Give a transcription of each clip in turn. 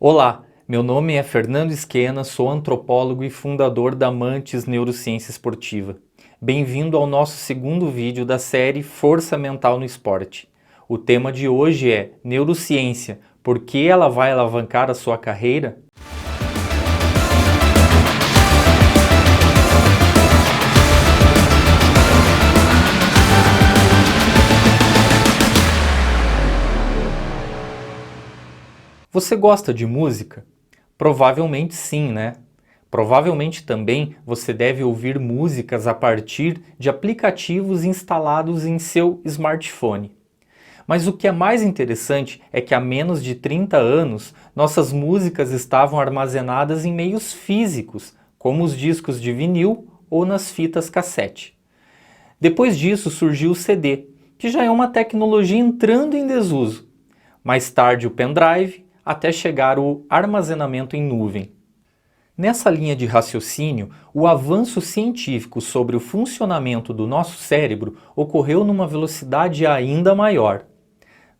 Olá, meu nome é Fernando Esquena, sou antropólogo e fundador da Mantis Neurociência Esportiva. Bem-vindo ao nosso segundo vídeo da série Força Mental no Esporte. O tema de hoje é Neurociência, por que ela vai alavancar a sua carreira? Você gosta de música? Provavelmente sim, né? Provavelmente também você deve ouvir músicas a partir de aplicativos instalados em seu smartphone. Mas o que é mais interessante é que há menos de 30 anos nossas músicas estavam armazenadas em meios físicos, como os discos de vinil ou nas fitas cassete. Depois disso surgiu o CD, que já é uma tecnologia entrando em desuso. Mais tarde o pendrive, até chegar o armazenamento em nuvem. Nessa linha de raciocínio, o avanço científico sobre o funcionamento do nosso cérebro ocorreu numa velocidade ainda maior.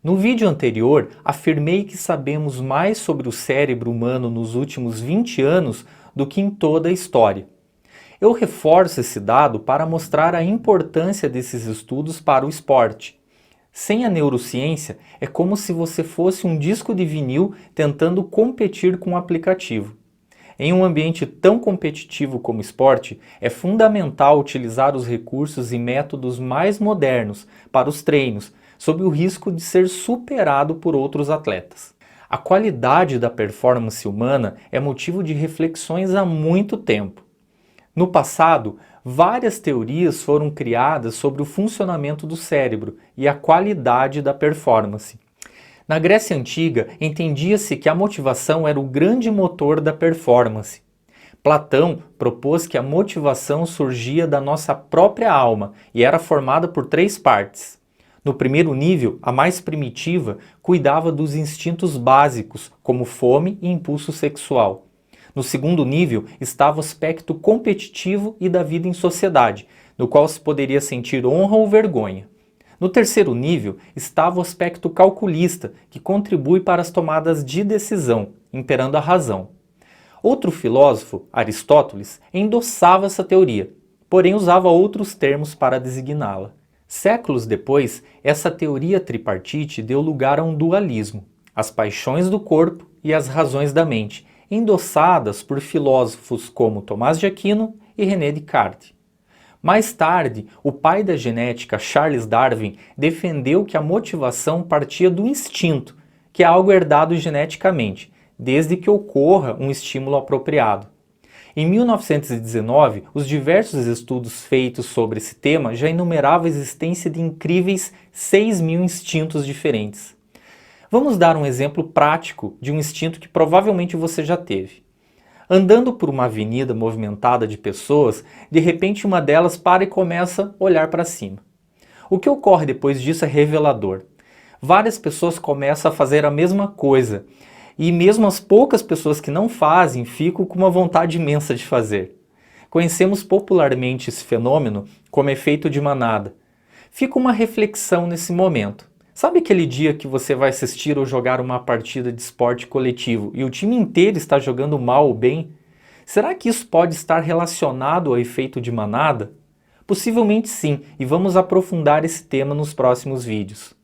No vídeo anterior, afirmei que sabemos mais sobre o cérebro humano nos últimos 20 anos do que em toda a história. Eu reforço esse dado para mostrar a importância desses estudos para o esporte. Sem a neurociência, é como se você fosse um disco de vinil tentando competir com um aplicativo. Em um ambiente tão competitivo como o esporte, é fundamental utilizar os recursos e métodos mais modernos para os treinos, sob o risco de ser superado por outros atletas. A qualidade da performance humana é motivo de reflexões há muito tempo. No passado, várias teorias foram criadas sobre o funcionamento do cérebro e a qualidade da performance. Na Grécia Antiga, entendia-se que a motivação era o grande motor da performance. Platão propôs que a motivação surgia da nossa própria alma e era formada por 3 partes. No primeiro nível, a mais primitiva, cuidava dos instintos básicos, como fome e impulso sexual. No segundo nível estava o aspecto competitivo e da vida em sociedade, no qual se poderia sentir honra ou vergonha. No terceiro nível estava o aspecto calculista, que contribui para as tomadas de decisão, imperando a razão. Outro filósofo, Aristóteles, endossava essa teoria, porém usava outros termos para designá-la. Séculos depois, essa teoria tripartite deu lugar a um dualismo, as paixões do corpo e as razões da mente, endossadas por filósofos como Tomás de Aquino e René Descartes. Mais tarde, o pai da genética, Charles Darwin, defendeu que a motivação partia do instinto, que é algo herdado geneticamente, desde que ocorra um estímulo apropriado. Em 1919, os diversos estudos feitos sobre esse tema já enumeravam a existência de incríveis 6.000 instintos diferentes. Vamos dar um exemplo prático de um instinto que provavelmente você já teve. Andando por uma avenida movimentada de pessoas, de repente uma delas para e começa a olhar para cima. O que ocorre depois disso é revelador. Várias pessoas começam a fazer a mesma coisa, e mesmo as poucas pessoas que não fazem ficam com uma vontade imensa de fazer. Conhecemos popularmente esse fenômeno como efeito de manada. Fica uma reflexão nesse momento. Sabe aquele dia que você vai assistir ou jogar uma partida de esporte coletivo e o time inteiro está jogando mal ou bem? Será que isso pode estar relacionado ao efeito de manada? Possivelmente sim, e vamos aprofundar esse tema nos próximos vídeos.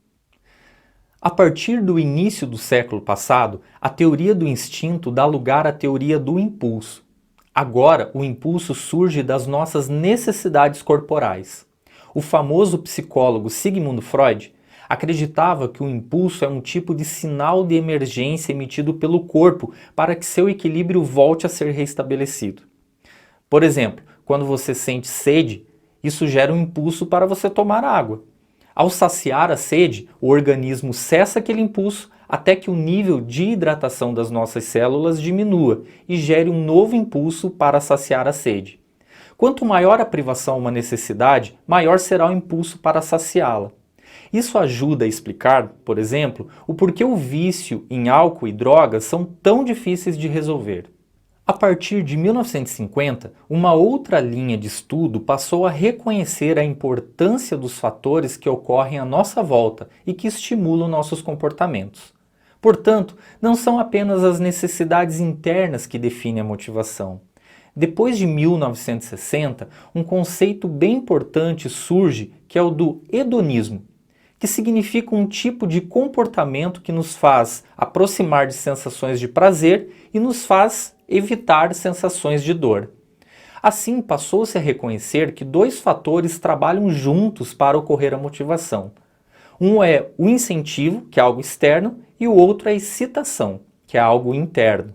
A partir do início do século passado, a teoria do instinto dá lugar à teoria do impulso. Agora, o impulso surge das nossas necessidades corporais. O famoso psicólogo Sigmund Freud acreditava que o impulso é um tipo de sinal de emergência emitido pelo corpo para que seu equilíbrio volte a ser restabelecido. Por exemplo, quando você sente sede, isso gera um impulso para você tomar água. Ao saciar a sede, o organismo cessa aquele impulso até que o nível de hidratação das nossas células diminua e gere um novo impulso para saciar a sede. Quanto maior a privação a uma necessidade, maior será o impulso para saciá-la. Isso ajuda a explicar, por exemplo, o porquê o vício em álcool e drogas são tão difíceis de resolver. A partir de 1950, uma outra linha de estudo passou a reconhecer a importância dos fatores que ocorrem à nossa volta e que estimulam nossos comportamentos. Portanto, não são apenas as necessidades internas que definem a motivação. Depois de 1960, um conceito bem importante surge, que é o do hedonismo, que significa um tipo de comportamento que nos faz aproximar de sensações de prazer e nos faz evitar sensações de dor. Assim, passou-se a reconhecer que dois fatores trabalham juntos para ocorrer a motivação. Um é o incentivo, que é algo externo, e o outro é a excitação, que é algo interno.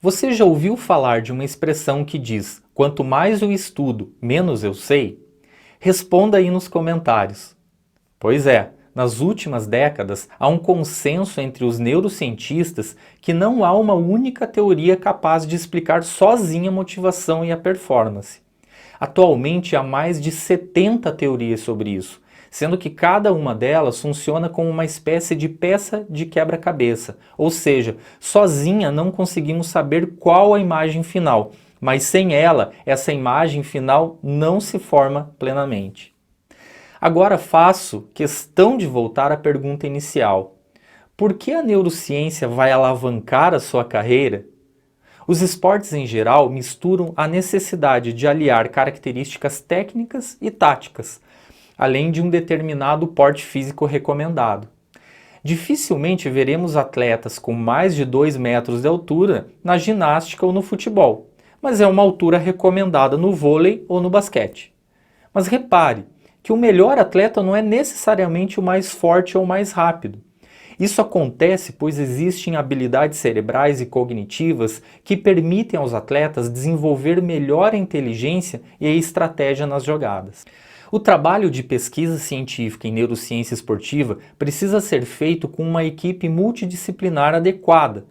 Você já ouviu falar de uma expressão que diz: quanto mais eu estudo, menos eu sei? Responda aí nos comentários. Pois é, nas últimas décadas há um consenso entre os neurocientistas que não há uma única teoria capaz de explicar sozinha a motivação e a performance. Atualmente há mais de 70 teorias sobre isso, sendo que cada uma delas funciona como uma espécie de peça de quebra-cabeça, ou seja, sozinha não conseguimos saber qual a imagem final, mas sem ela, essa imagem final não se forma plenamente. Agora faço questão de voltar à pergunta inicial. Por que a neurociência vai alavancar a sua carreira? Os esportes em geral misturam a necessidade de aliar características técnicas e táticas, além de um determinado porte físico recomendado. Dificilmente veremos atletas com mais de 2 metros de altura na ginástica ou no futebol, mas é uma altura recomendada no vôlei ou no basquete. Mas repare que o melhor atleta não é necessariamente o mais forte ou mais rápido. Isso acontece pois existem habilidades cerebrais e cognitivas que permitem aos atletas desenvolver melhor a inteligência e a estratégia nas jogadas. O trabalho de pesquisa científica em neurociência esportiva precisa ser feito com uma equipe multidisciplinar adequada,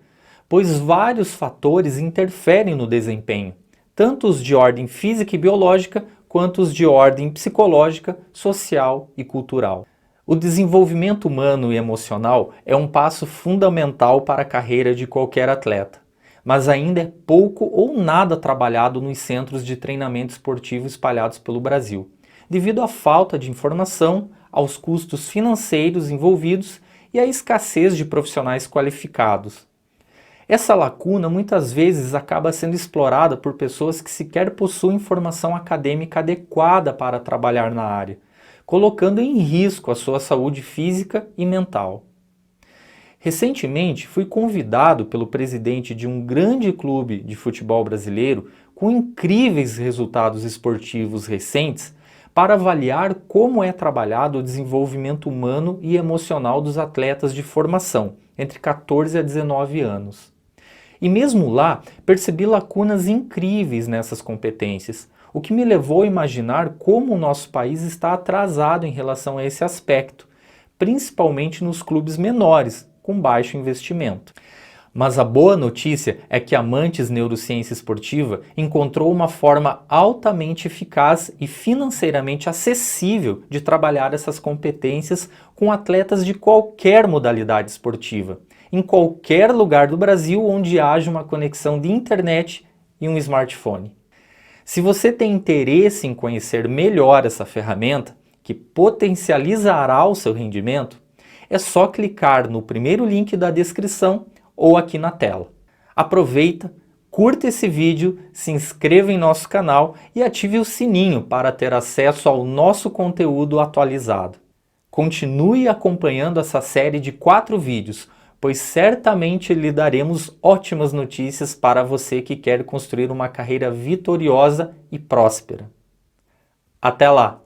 pois vários fatores interferem no desempenho, tanto os de ordem física e biológica, quanto os de ordem psicológica, social e cultural. O desenvolvimento humano e emocional é um passo fundamental para a carreira de qualquer atleta, mas ainda é pouco ou nada trabalhado nos centros de treinamento esportivo espalhados pelo Brasil, devido à falta de informação, aos custos financeiros envolvidos e à escassez de profissionais qualificados. Essa lacuna muitas vezes acaba sendo explorada por pessoas que sequer possuem formação acadêmica adequada para trabalhar na área, colocando em risco a sua saúde física e mental. Recentemente fui convidado pelo presidente de um grande clube de futebol brasileiro com incríveis resultados esportivos recentes para avaliar como é trabalhado o desenvolvimento humano e emocional dos atletas de formação, entre 14 a 19 anos. E mesmo lá, percebi lacunas incríveis nessas competências, o que me levou a imaginar como o nosso país está atrasado em relação a esse aspecto, principalmente nos clubes menores, com baixo investimento. Mas a boa notícia é que Amantes Neurociência Esportiva encontrou uma forma altamente eficaz e financeiramente acessível de trabalhar essas competências com atletas de qualquer modalidade esportiva, em qualquer lugar do Brasil onde haja uma conexão de internet e um smartphone. Se você tem interesse em conhecer melhor essa ferramenta, que potencializará o seu rendimento, é só clicar no primeiro link da descrição ou aqui na tela. Aproveita, curta esse vídeo, se inscreva em nosso canal e ative o sininho para ter acesso ao nosso conteúdo atualizado. Continue acompanhando essa série de 4 vídeos, pois certamente lhe daremos ótimas notícias para você que quer construir uma carreira vitoriosa e próspera. Até lá!